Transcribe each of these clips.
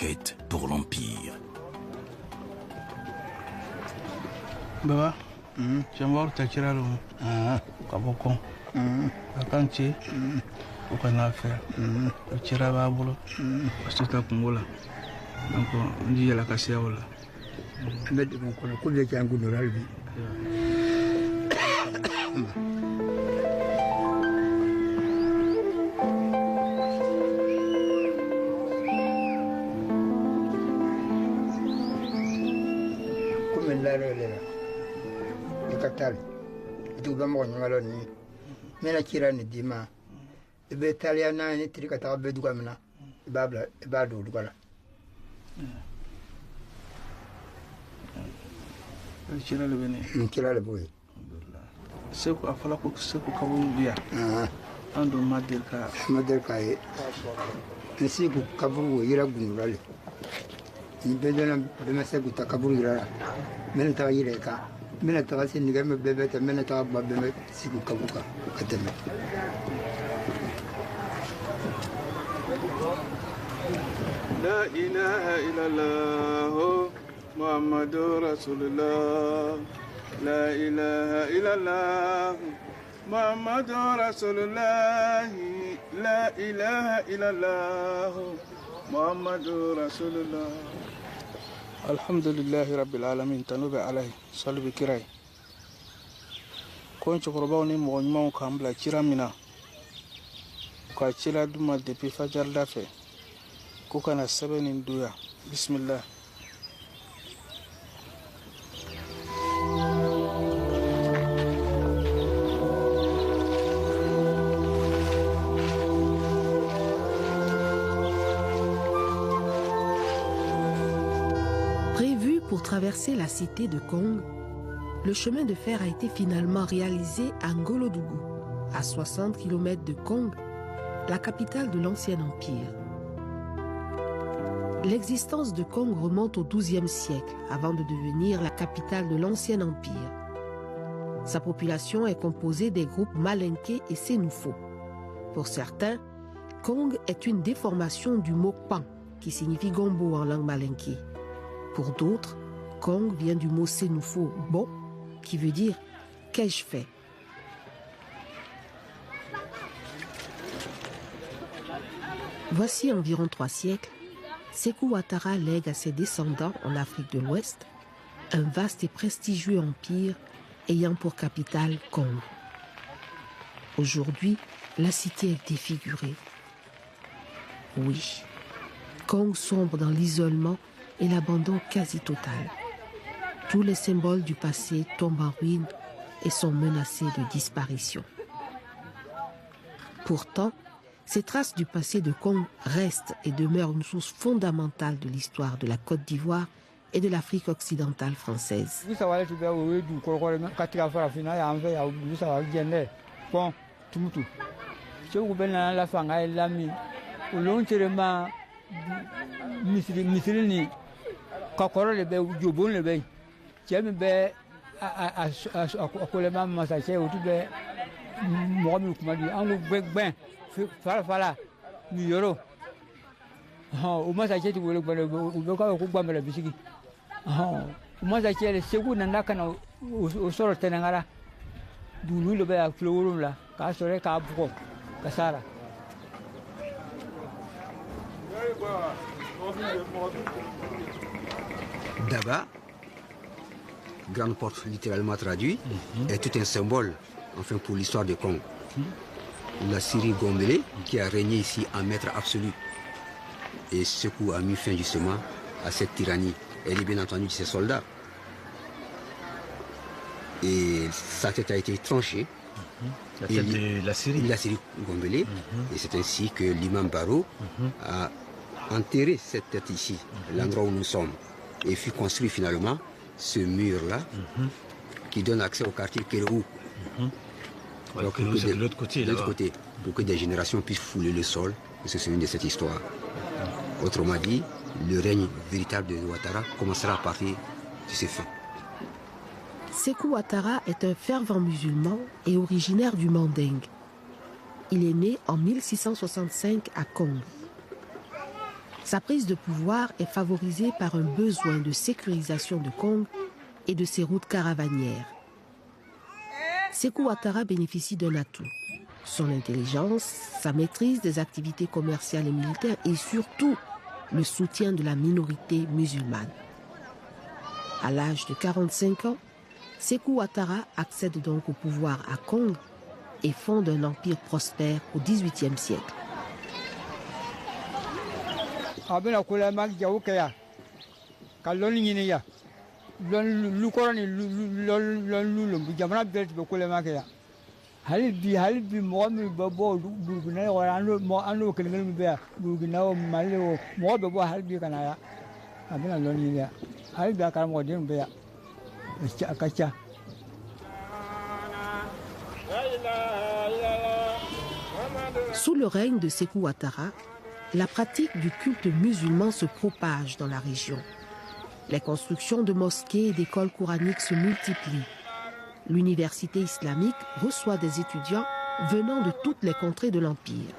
conquête pour l'Empire. Baba, jambar takira lo. Kaboko. Akanche. Ukana fe. Takira babulo. Pastota kungola. Donc ndi la kasia wala. Ndadi mkono kule changu noralbi. Tu vas me rejoindre. Mais la tira ne dit pas. Le bétaliana n'est pas très bien doué maintenant. Babla, babla, voilà. Tira le béné. Tira le boy. C'est quoi, il faut que ce soit comme bien. On doit Madelka. Madelka est. Ainsi que Kabou ira Gundurale. Il peut donner le message que Kabou ira. Mais tu vas y aller. Mena taga se niga me bebe ta mena taga ba bebe siku kabuka kateme La ilaha illallah Muhammadur Rasulullah La ilaha illallah Muhammadur Rasulullah La ilaha illallah Muhammadur Rasulullah Alhamdulillahi Rabbil Alamin tanubi alayhi salbi kirai kon chokoroba ni mo nyuma ko ambla chiramina ko chira duma depuis fajar dafe ko kana sabeni nduya bismillah Pour traverser la cité de Kong, le chemin de fer a été finalement réalisé à Ngolodougou, à 60 km de Kong, la capitale de l'ancien empire. L'existence de Kong remonte au XIIe siècle, avant de devenir la capitale de l'ancien empire. Sa population est composée des groupes Malinké et Sénoufo. Pour certains, Kong est une déformation du mot Pan, qui signifie gombo en langue malinké. Pour d'autres, Kong vient du mot Sénoufo, bon, qui veut dire « qu'ai-je fait ?» Voici environ 3 siècles, Sékou Ouattara lègue à ses descendants en Afrique de l'Ouest un vaste et prestigieux empire ayant pour capitale Kong. Aujourd'hui, la cité est défigurée. Oui, Kong sombre dans l'isolement et l'abandon quasi total. Tous les symboles du passé tombent en ruine et sont menacés de disparition. Pourtant, ces traces du passé de Kong restent et demeurent une source fondamentale de l'histoire de la Côte d'Ivoire et de l'Afrique occidentale française. Kakoro le be jobon le be jemi be akolema masache otu be mo mi kuma di anu gbegben fala mi yoro o masache ti wole gbere o be ka ko gbamele bisigi o masache le segu nanda kana o soro tenangara dulu le be a floworo la ka sore ka buko ka sara. Daba, grande porte littéralement traduit, est tout un symbole enfin pour l'histoire de Kong. La Syrie Gombélé qui a régné ici en maître absolu. Et Sékou a mis fin justement à cette tyrannie. Elle est bien entendu de ses soldats. Et sa tête a été tranchée. La tête de la Syrie. La Syrie Gombélé. Et c'est ainsi que l'imam Baro a enterré cette tête ici, l'endroit où nous sommes. Et fut construit finalement ce mur-là qui donne accès au quartier Kéréou. Donc, c'est de l'autre côté. De l'autre côté, pour que des générations puissent fouler le sol et se souvenir de cette histoire. Autrement dit, le règne véritable de Ouattara commencera à partir de ces faits. Sékou Ouattara est un fervent musulman et originaire du Manding. Il est né en 1665 à Kong. Sa prise de pouvoir est favorisée par un besoin de sécurisation de Kong et de ses routes caravanières. Sékou Ouattara bénéficie d'un atout. Son intelligence, sa maîtrise des activités commerciales et militaires et surtout le soutien de la minorité musulmane. À l'âge de 45 ans, Sékou Ouattara accède donc au pouvoir à Kong et fonde un empire prospère au XVIIIe siècle. Sous le règne de Sékou Ouattara, la pratique du culte musulman se propage dans la région. Les constructions de mosquées et d'écoles coraniques se multiplient. L'université islamique reçoit des étudiants venant de toutes les contrées de l'Empire.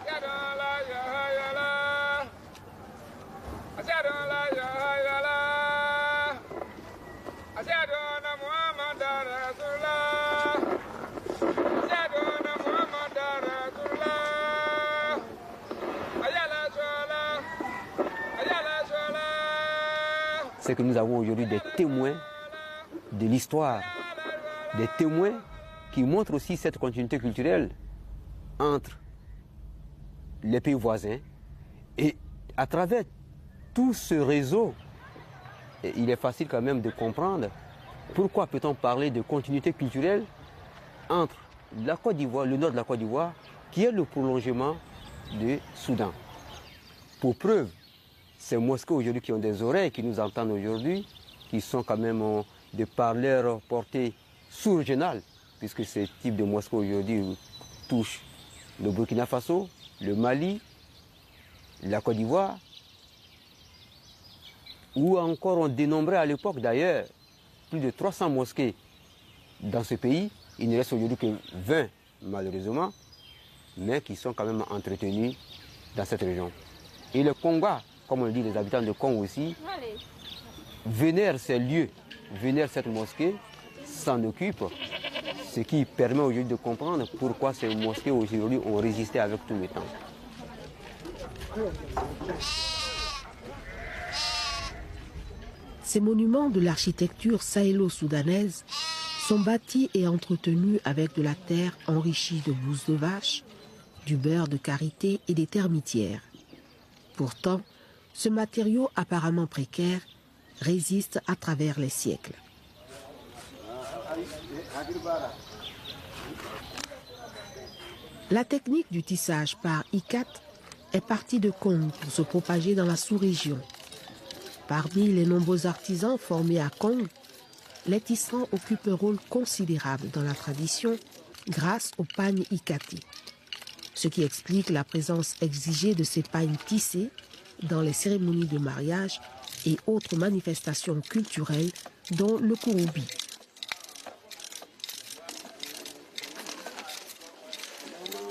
C'est que nous avons aujourd'hui des témoins de l'histoire, des témoins qui montrent aussi cette continuité culturelle entre les pays voisins. Et à travers tout ce réseau, il est facile quand même de comprendre pourquoi peut-on parler de continuité culturelle entre la Côte d'Ivoire, le nord de la Côte d'Ivoire, qui est le prolongement du Soudan. Pour preuve, ces mosquées aujourd'hui qui ont des oreilles, qui nous entendent aujourd'hui, qui sont quand même des parleurs portés sous-régionales, puisque ce type de mosquées aujourd'hui touche le Burkina Faso, le Mali, la Côte d'Ivoire, ou encore on dénombrait à l'époque d'ailleurs plus de 300 mosquées dans ce pays. Il ne reste aujourd'hui que 20 malheureusement, mais qui sont quand même entretenues dans cette région. Et le Konga, comme on le dit, les habitants de Kong aussi, vénèrent ces lieux, vénèrent cette mosquée, s'en occupent, ce qui permet aujourd'hui de comprendre pourquoi ces mosquées aujourd'hui ont résisté avec tout le temps. Ces monuments de l'architecture sahélo-soudanaise sont bâtis et entretenus avec de la terre enrichie de bouse de vache, du beurre de karité et des termitières. Pourtant, ce matériau apparemment précaire résiste à travers les siècles. La technique du tissage par ICAT est partie de Kong pour se propager dans la sous-région. Parmi les nombreux artisans formés à Kong, les tisserands occupent un rôle considérable dans la tradition grâce aux pagnes ikati, ce qui explique la présence exigée de ces pagnes tissées dans les cérémonies de mariage et autres manifestations culturelles, dont le kouroubi.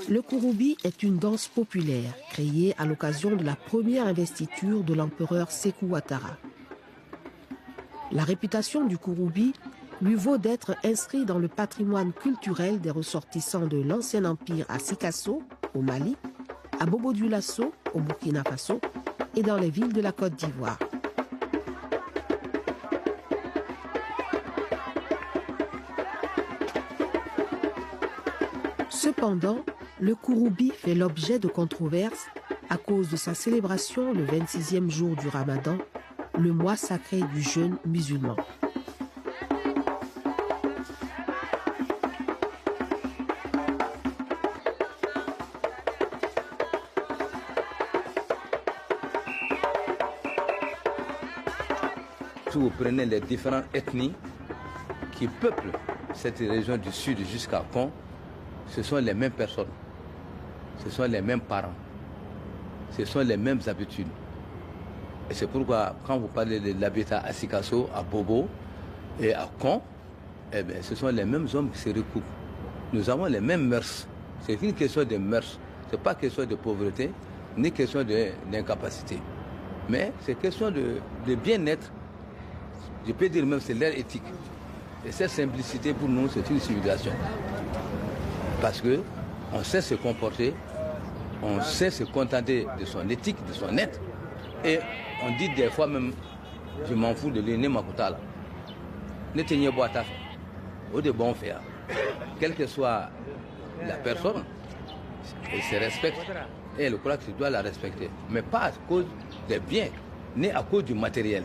Le kouroubi est une danse populaire créée à l'occasion de la première investiture de l'empereur Sékou Ouattara. La réputation du kouroubi lui vaut d'être inscrit dans le patrimoine culturel des ressortissants de l'ancien empire à Sikasso, au Mali, à Bobo-Dioulasso, au Burkina Faso, et dans les villes de la Côte d'Ivoire. Cependant, le kouroubi fait l'objet de controverses à cause de sa célébration le 26e jour du Ramadan, le mois sacré du jeûne musulman. Si vous prenez les différentes ethnies qui peuplent cette région du sud jusqu'à Kong, ce sont les mêmes personnes, ce sont les mêmes parents, ce sont les mêmes habitudes. Et c'est pourquoi quand vous parlez de l'habitat à Sikasso, à Bobo et à Kong, eh bien, ce sont les mêmes hommes qui se recoupent. Nous avons les mêmes mœurs. C'est une question de mœurs. Ce n'est pas question de pauvreté, ni question d'incapacité. Mais c'est question de bien-être. Je peux dire même c'est leur éthique. Et cette simplicité pour nous, c'est une civilisation. Parce qu'on sait se comporter, on sait se contenter de son éthique, de son être. Et on dit des fois même, je m'en fous de l'aîné Makuta là. Ne tenez pas à ta fait. Ou de bon faire. Quelle que soit la personne, elle se respecte. Et elle croit que tu dois la respecter. Mais pas à cause des biens, ni à cause du matériel.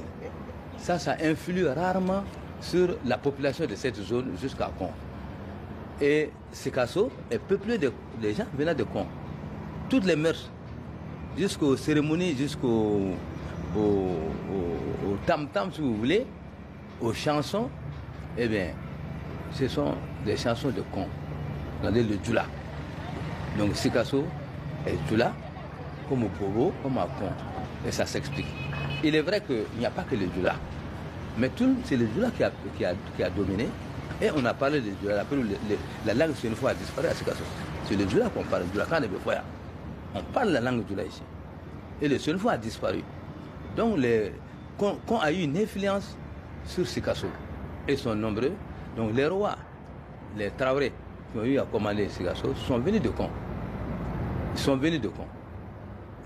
Ça influe rarement sur la population de cette zone jusqu'à Kong. Et Sikasso est peuplé de gens venant de Kong. Toutes les mœurs, jusqu'aux cérémonies, jusqu'au tam-tam, si vous voulez, aux chansons, eh bien, ce sont des chansons de Kong. Regardez le Djoula. Donc Sikasso est Djoula, comme au Bobo, comme à Kong. Et ça s'explique. Il est vrai qu'il n'y a pas que le Djoula. Mais tout, c'est le Djoula qui a dominé. Et on a parlé de Djoula. La langue, c'est une fois, a disparu à Sikasso. C'est le Djoula qu'on parle. On parle la langue Djoula ici. Et le Senfo a disparu. Donc, Kong a eu une influence sur Sikasso. Ils sont nombreux. Donc, les rois, les Traoré, qui ont eu à commander Sikasso, sont venus de Kong. Ils sont venus de Kong.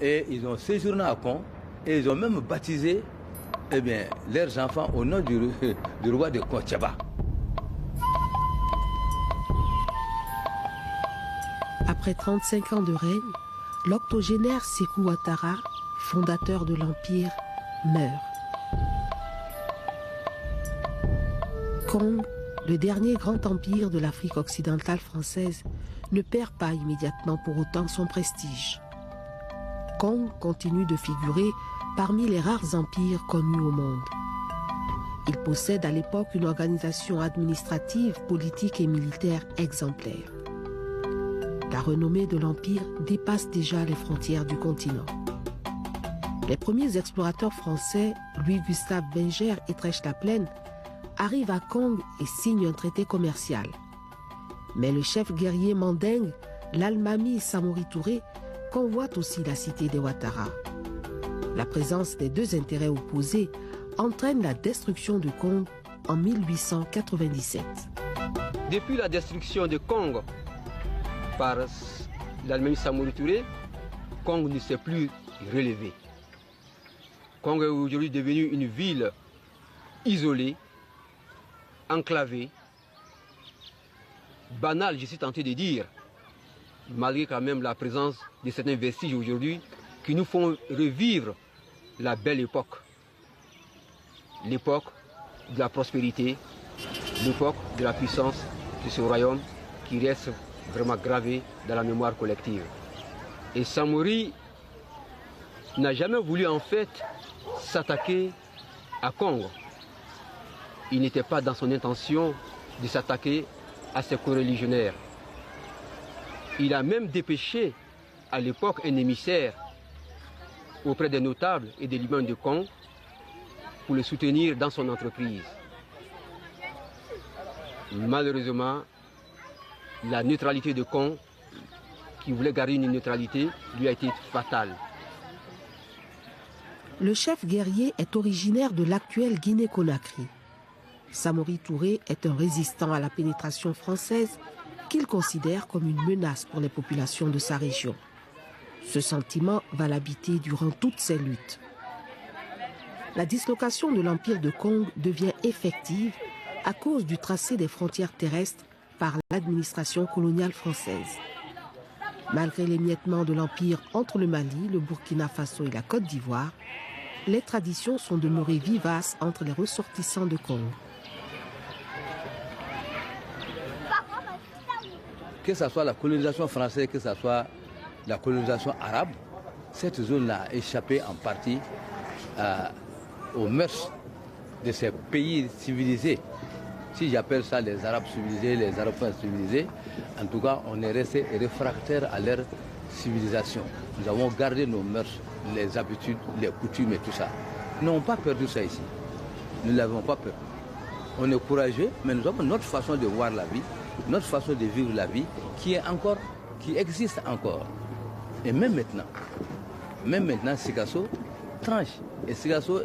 Et ils ont séjourné à Kong. Et ils ont même baptisé leurs enfants au nom du roi de Kong, Tchaba. Après 35 ans de règne, l'octogénaire Sékou Ouattara, fondateur de l'Empire, meurt. Kong, le dernier grand empire de l'Afrique occidentale française, ne perd pas immédiatement pour autant son prestige. Kong continue de figurer parmi les rares empires connus au monde. Il possède à l'époque une organisation administrative, politique et militaire exemplaire. La renommée de l'Empire dépasse déjà les frontières du continent. Les premiers explorateurs français, Louis-Gustave Benger et Trèche-la-Plaine, arrivent à Kong et signent un traité commercial. Mais le chef guerrier mandingue, l'Almami Samori Touré, convoite aussi la cité des Ouattara. La présence des deux intérêts opposés entraîne la destruction de Kong en 1897. Depuis la destruction de Kong par l'Almami Samori Touré, Kong ne s'est plus relevé. Kong est aujourd'hui devenu une ville isolée, enclavée, banale, je suis tenté de dire, malgré quand même la présence de certains vestiges aujourd'hui qui nous font revivre la belle époque. L'époque de la prospérité, l'époque de la puissance de ce royaume qui reste vraiment gravé dans la mémoire collective. Et Samori n'a jamais voulu en fait s'attaquer à Kong. Il n'était pas dans son intention de s'attaquer à ses coreligionnaires. Il a même dépêché à l'époque un émissaire auprès des notables et des limanes de Kong pour le soutenir dans son entreprise. Malheureusement, la neutralité de Kong, qui voulait garder une neutralité, lui a été fatale. Le chef guerrier est originaire de l'actuelle Guinée-Conakry. Samori Touré est un résistant à la pénétration française qu'il considère comme une menace pour les populations de sa région. Ce sentiment va l'habiter durant toutes ses luttes. La dislocation de l'Empire de Kong devient effective à cause du tracé des frontières terrestres par l'administration coloniale française. Malgré l'émiettement de l'Empire entre le Mali, le Burkina Faso et la Côte d'Ivoire, les traditions sont demeurées vivaces entre les ressortissants de Kong. Que ce soit la colonisation française, que ce soit la colonisation arabe, cette zone-là a échappé en partie aux mœurs de ces pays civilisés. Si j'appelle ça les Arabes civilisés, les Arabes civilisés, en tout cas, on est resté réfractaire à leur civilisation. Nous avons gardé nos mœurs, les habitudes, les coutumes et tout ça. Nous n'avons pas perdu ça ici. Nous ne l'avons pas perdu. On est courageux, mais nous avons notre façon de voir la vie, notre façon de vivre la vie qui existe encore. Et même maintenant, Sikasso étrange. Et Sikasso